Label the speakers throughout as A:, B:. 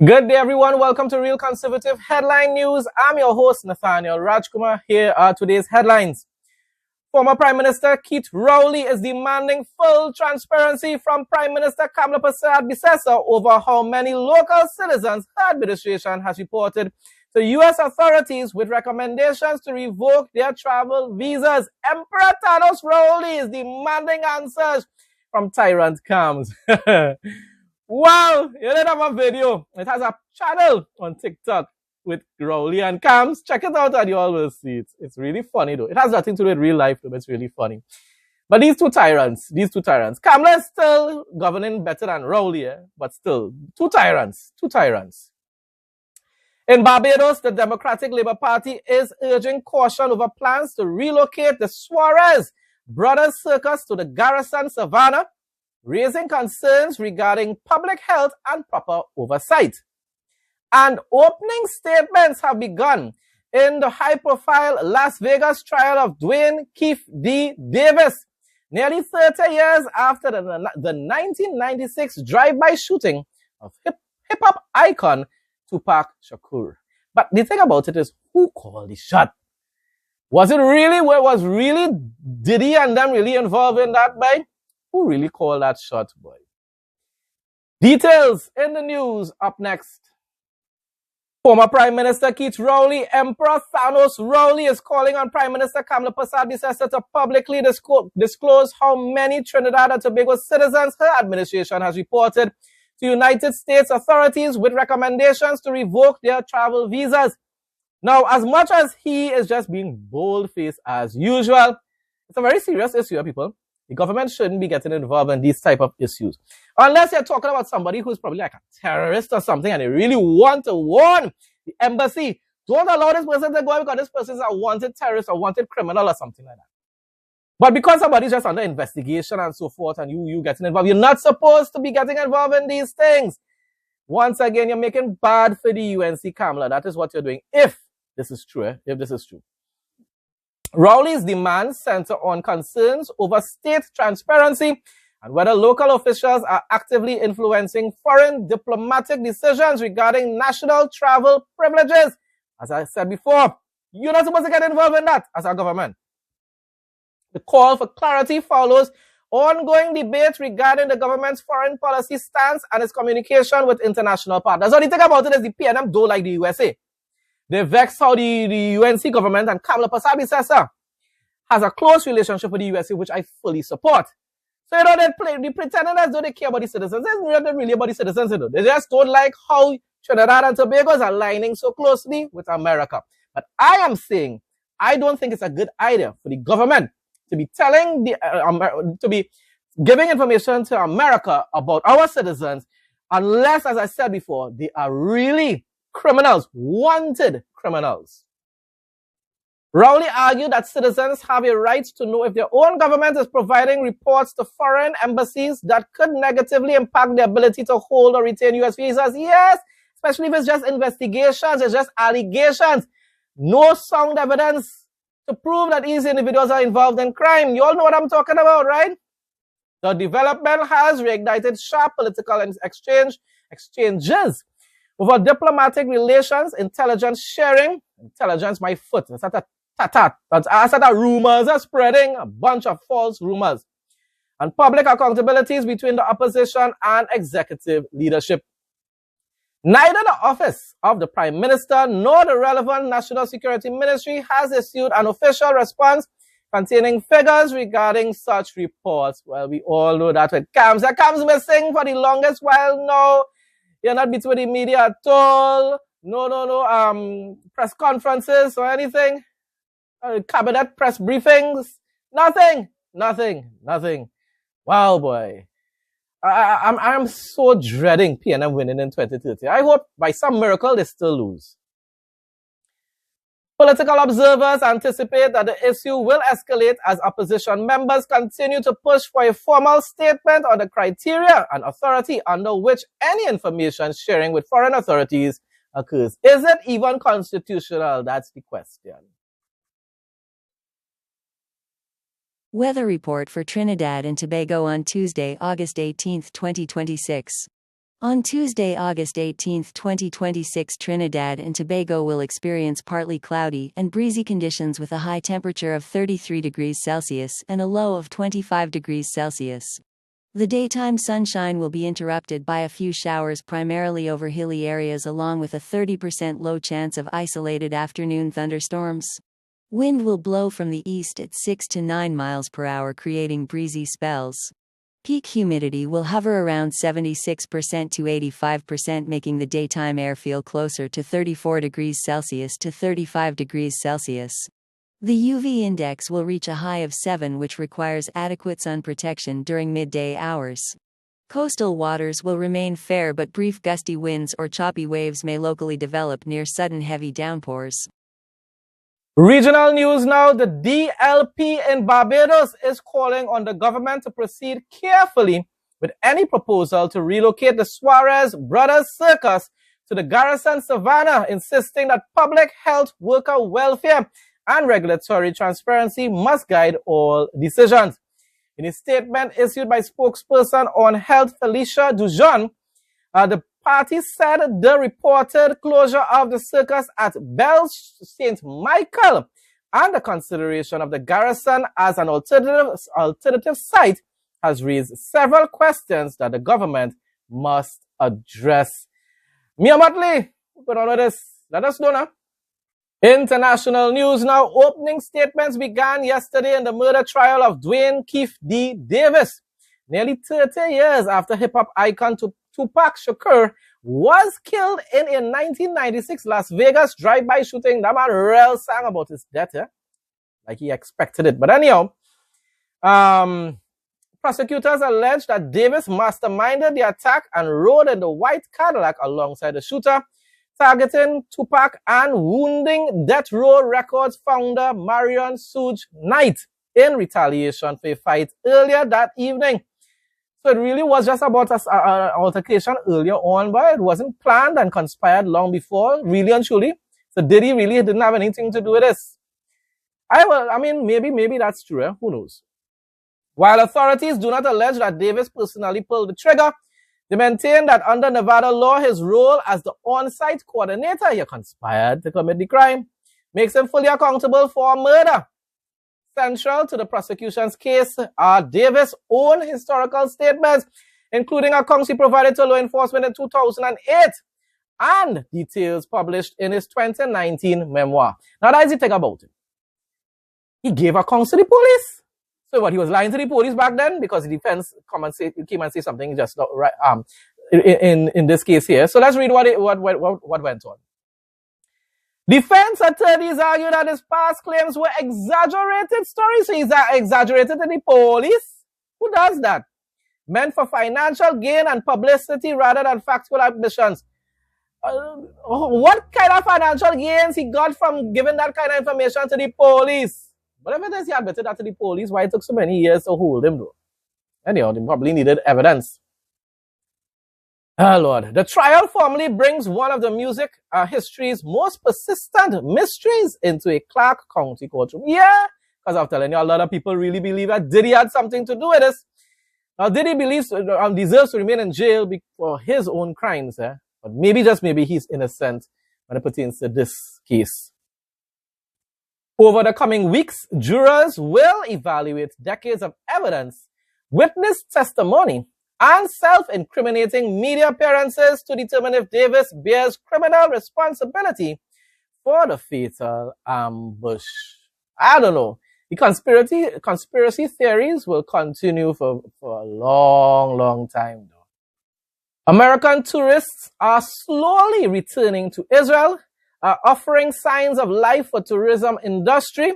A: Good day, everyone. Welcome to Real Conservative Headline News. I'm your host, Nathaniel. Rajkumar. Here are today's headlines. Former Prime Minister Keith Rowley is demanding full transparency from Prime Minister Kamala Persad-Bissessar over how many local citizens her administration has reported to U.S. authorities with recommendations to revoke their travel visas. Emperor Thanos Rowley is demanding answers from tyrant Kams. Wow, you didn't have a video. It has a channel on TikTok with Rowley and Kams. Check it out and you all will see it. It's really funny though. It has nothing to do with real life though, but it's really funny. But these two tyrants. Kamala is still governing better than Rowley, but still, two tyrants. In Barbados, the Democratic Labour Party is urging caution over plans to relocate the Suarez Brothers Circus to the Garrison Savannah, raising concerns regarding public health and proper oversight. And opening statements have begun in the high-profile Las Vegas trial of Dwayne Keefe D. Davis, nearly 30 years after the 1996 drive-by shooting of hip-hop icon Tupac Shakur. But the thing about it is, who called the shot? Was really Diddy and them really involved in that, boy? Who really called that shot, boy? Details in the news up next. Former Prime Minister Keith Rowley, Emperor Thanos Rowley, is calling on Prime Minister Kamala Persad-Bissessar to publicly disclose how many Trinidad and Tobago citizens her administration has reported to United States authorities with recommendations to revoke their travel visas. Now, as much as he is just being bold-faced as usual, it's a very serious issue, people. The government shouldn't be getting involved in these type of issues. Unless you're talking about somebody who's probably like a terrorist or something and they really want to warn the embassy. Don't allow this person to go because this person is a wanted terrorist or wanted criminal or something like that. But because somebody's just under investigation and so forth and you getting involved, you're not supposed to be getting involved in these things. Once again, you're making bad for the UNC Kamala. That is what you're doing if this is true. If this is true. Rowley's demands center on concerns over state transparency and whether local officials are actively influencing foreign diplomatic decisions regarding national travel privileges. As I said before, you're not supposed to get involved in that as a government. The call for clarity follows ongoing debate regarding the government's foreign policy stance and its communication with international partners. So the thing about it is the PNM don't like the USA. They vex how the UNC government and Kamala Persad-Bissessar has a close relationship with the USA, which I fully support. So, they pretending as though they care about the citizens. They don't really about the citizens, They just don't like how Trinidad and Tobago is aligning so closely with America. But I am saying, I don't think it's a good idea for the government to be telling to be giving information to America about our citizens, unless, as I said before, they are really criminals, wanted criminals. Rowley argued that citizens have a right to know if their own government is providing reports to foreign embassies that could negatively impact their ability to hold or retain U.S. visas. Yes, especially if it's just investigations, it's just allegations. No sound evidence to prove that these individuals are involved in crime. You all know what I'm talking about, right? The development has reignited sharp political exchanges over diplomatic relations, intelligence sharing. Intelligence, my foot. That's rumors are spreading, a bunch of false rumors. And public accountabilities between the opposition and executive leadership. Neither the office of the Prime Minister nor the relevant National Security Ministry has issued an official response containing figures regarding such reports. Well, we all know that with Kams. That Kams missing for the longest while now. You're not between the media at all. No press conferences or anything. Cabinet press briefings. Nothing. Wow, boy. I'm so dreading PNM winning in 2030. I hope by some miracle they still lose. Political observers anticipate that the issue will escalate as opposition members continue to push for a formal statement on the criteria and authority under which any information sharing with foreign authorities occurs. Is it even constitutional? That's the question.
B: Weather report for Trinidad and Tobago on Tuesday, August 18, 2026. On Tuesday, August 18, 2026, Trinidad and Tobago will experience partly cloudy and breezy conditions with a high temperature of 33 degrees Celsius and a low of 25 degrees Celsius. The daytime sunshine will be interrupted by a few showers primarily over hilly areas along with a 30% low chance of isolated afternoon thunderstorms. Wind will blow from the east at 6 to 9 miles per hour, creating breezy spells. Peak humidity will hover around 76% to 85%, making the daytime air feel closer to 34 degrees Celsius to 35 degrees Celsius. The UV index will reach a high of 7, which requires adequate sun protection during midday hours. Coastal waters will remain fair, but brief gusty winds or choppy waves may locally develop near sudden heavy downpours.
A: Regional news now. The DLP in Barbados is calling on the government to proceed carefully with any proposal to relocate the Suarez Brothers Circus to the Garrison Savannah, insisting that public health, worker welfare, and regulatory transparency must guide all decisions. In a statement issued by spokesperson on health Felicia Dujon, the party said the reported closure of the circus at Belle St. Michael and the consideration of the Garrison as an alternative site has raised several questions that the government must address. Mia Motley, put on with this. Let us know now. International news now. Opening statements began yesterday in the murder trial of Dwayne Keefe D. Davis. Nearly 30 years after hip-hop icon Tupac Shakur was killed in a 1996 Las Vegas drive-by shooting. That man real sang about his death, like he expected it. But anyhow, prosecutors alleged that Davis masterminded the attack and rode in the white Cadillac alongside the shooter, targeting Tupac and wounding Death Row Records founder Marion Suge Knight in retaliation for a fight earlier that evening. So it really was just about an altercation earlier on, but it wasn't planned and conspired long before, really and truly. So Diddy really didn't have anything to do with this. Maybe that's true. Who knows? While authorities do not allege that Davis personally pulled the trigger, they maintain that under Nevada law, his role as the on-site coordinator, he conspired to commit the crime, makes him fully accountable for murder. Central to the prosecution's case are Davis' own historical statements, including accounts he provided to law enforcement in 2008 and details published in his 2019 memoir. Now, that's the thing about it. He gave accounts to the police. So what, he was lying to the police back then because the defense came and say something just not right in this case here. So let's read what went on. Defense attorneys argue that his past claims were exaggerated stories. So he's exaggerated to the police. Who does that? Meant for financial gain and publicity rather than factual admissions. What kind of financial gains he got from giving that kind of information to the police? Whatever it is, he admitted that to the police. Why it took so many years to hold him, though? Anyhow, they probably needed evidence. Oh, Lord. The trial formally brings one of the music history's most persistent mysteries into a Clark County courtroom. Yeah, because I'm telling you, a lot of people really believe that Diddy had something to do with this. Now, Diddy deserves to remain in jail for his own crimes, but maybe, just maybe, he's innocent when it pertains to this case. Over the coming weeks, jurors will evaluate decades of evidence, witness testimony, and self-incriminating media appearances to determine if Davis bears criminal responsibility for the fatal ambush. I don't know. The conspiracy theories will continue for a long, long time, though. American tourists are slowly returning to Israel, offering signs of life for tourism industry,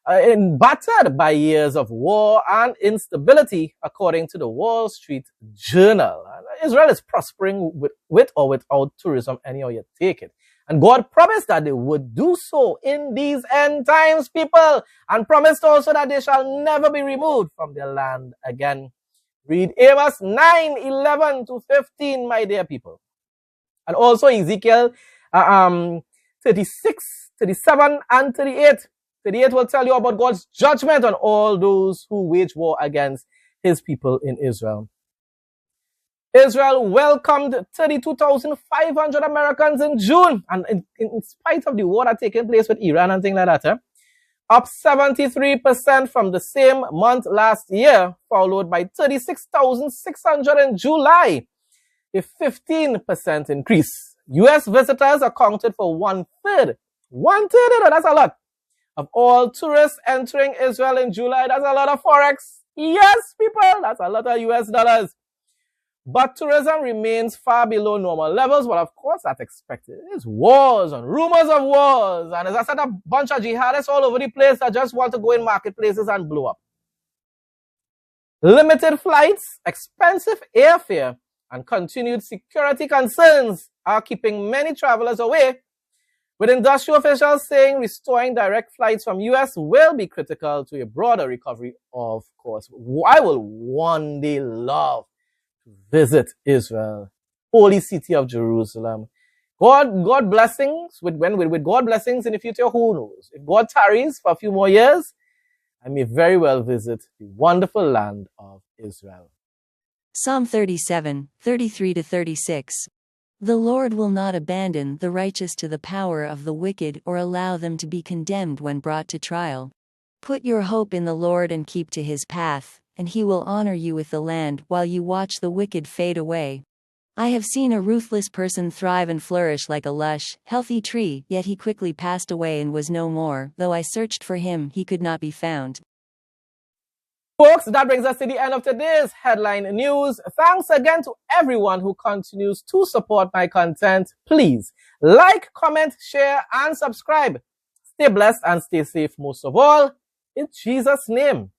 A: battered by years of war and instability, according to the Wall Street Journal. Israel is prospering with or without tourism, anyhow you take it. And God promised that they would do so in these end times, people, and promised also that they shall never be removed from their land again. Read Amos 9:11 to 15, my dear people. And also Ezekiel 36, 37, and 38. 38 will tell you about God's judgment on all those who wage war against his people in Israel. Israel welcomed 32,500 Americans in June, and in spite of the war that taking place with Iran and things like that, up 73% from the same month last year, followed by 36,600 in July, a 15% increase. U.S. visitors accounted for one-third, that's a lot, of all tourists entering Israel in July. That's a lot of Forex. Yes, people, that's a lot of U.S. dollars. But tourism remains far below normal levels. Well, of course, that's expected. There's wars and rumors of wars. And as I said, a bunch of jihadists all over the place that just want to go in marketplaces and blow up. Limited flights, expensive airfare, and continued security concerns are keeping many travelers away, with industrial officials saying restoring direct flights from U.S. will be critical to a broader recovery, of course. I will one day love to visit Israel, holy city of Jerusalem. God blessings, with God blessings in the future, who knows? If God tarries for a few more years, I may very well visit the wonderful land of Israel.
B: Psalm 37, 33-36. The Lord will not abandon the righteous to the power of the wicked or allow them to be condemned when brought to trial. Put your hope in the Lord and keep to his path, and he will honor you with the land while you watch the wicked fade away. I have seen a ruthless person thrive and flourish like a lush, healthy tree, yet he quickly passed away and was no more. Though I searched for him, he could not be found.
A: Folks, that brings us to the end of today's headline news. Thanks again to everyone who continues to support my content. Please like, comment, share, and subscribe. Stay blessed and stay safe most of all. In Jesus' name.